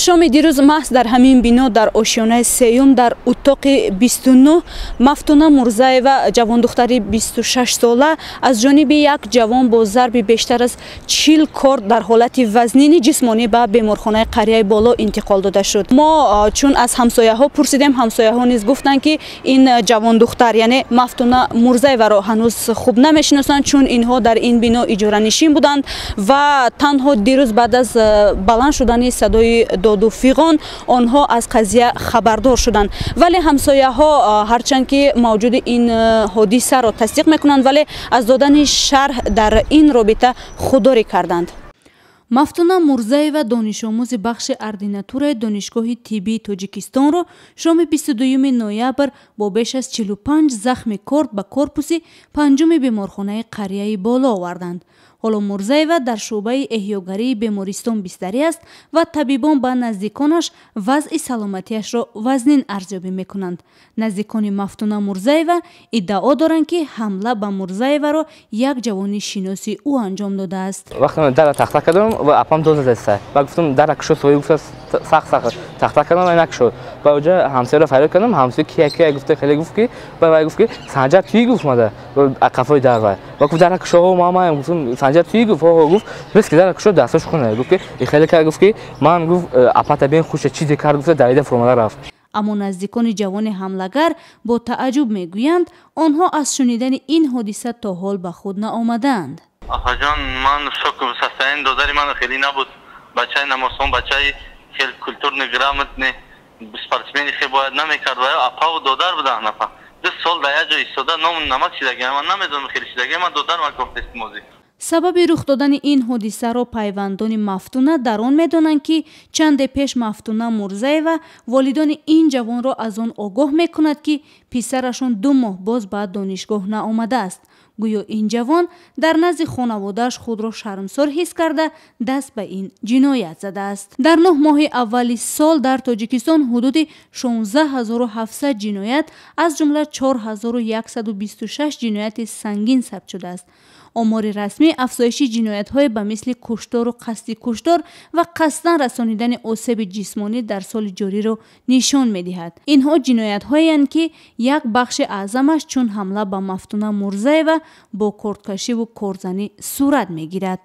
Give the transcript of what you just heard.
شام دیروز محض در همین بنا در آشیانه سیوم در اتاق 29 مفتونه مرزایوا جوان دختری 26 ساله از جانب یک جوان با ضرب بیشتر از 40 کارد در حالت وزنین جسمانی به بیمارخانه قریه بالا انتقال داده شد. ما چون از همسایه ها پرسیدیم، همسایه ها نیز گفتند که این جوان دختر یعنی مفتونه مرزایوا را هنوز خوب نمیشناسند، چون اینها در این بنا اجاره نشین بودند و تنها دیروز بعد از بلند شدن صدای داد و فیغان آنها از قضیه خبردار شدند. ولی همسایه ها هرچند که موجود این حادثه را تصدیق میکنند ولی از دادن شرح در این رابطه خودداری کردند. مفتونه مرزایوا دانش آموز بخش اردیناتور دانشگاه طبی تاجیکستان را شام 22 نوامبر با بیش از 45 زخم کارد به کورپوس پنجم بیمارخانه قریه بالا آوردند. حالا مرزایوا در شعبه احیاگری بیمارستان بستری است و طبیبان به نزدیکانش وضع سلامتیش را وزنین ارزیابی میکنند. نزدیکان مفتونه مرزایوا ادعا دارند که حمله به مرزایوا را یک جوان شناسی او انجام داده است. وقتی در تخته کردم و اپام دوز دسته و گفتم در کشو سوی گفت سخت تخته کردم و نکشد. و اونجا همسایه را فریاد کردم، همسایه کی گفته خیلی گفت که و گفت که سنجر توی گفت ماده و قفای در و گفت در کشو ماما گفتم سنجر توی گفت بس که در کشو دستش خونه گفت که خیلی که گفت که من گفت اپات بین خوش چیزی کرد گفت در ایده فرماده رفت. اما نزدیکان جوان حملگر با تعجب میگویند آنها از شنیدن این حادثه تا حال به خود نآمدند. آقا جان من شوک سستین دادری من خیلی نبود، بچه نماسون بچه خیلی کلتور نگرامت نه سپورتسمن خیلی باید نمیکرد و اپا و دادر بودن اپا 2 سال در یه جا ایستاده نام نمک چیدگی من نمیدونم خیلی چیدگی من دادر من گفت استموزی. سبب رخ دادن این حادثه را پیوندان مفتونه در آن می‌دانند که چند پیش مفتونه مرزایوا والدان این جوان را از آن آگاه می‌کند که پسرشان 2 ماه باز بعد دانشگاه نآمده است. گویا این جوان در نزد خانواده‌اش خود را شرمسار حس کرده دست به این جنایت زده است. در 9 ماه اول سال در تاجیکستان حدود 16700 جنایت از جمله 4126 جنایت سنگین ثبت شده است. آمار رسمی افزایش جنایت‌های به مثل کشتار و قصدی کشتار و قصداً رسانیدن آسیب جسمانی در سال جاری را نشان می‌دهد. اینها جنایت‌هایی اند که یک بخش اعظمش چون حمله به مفتونه مرزایوا با کردکشی و کارزنی صورت می‌گیرد.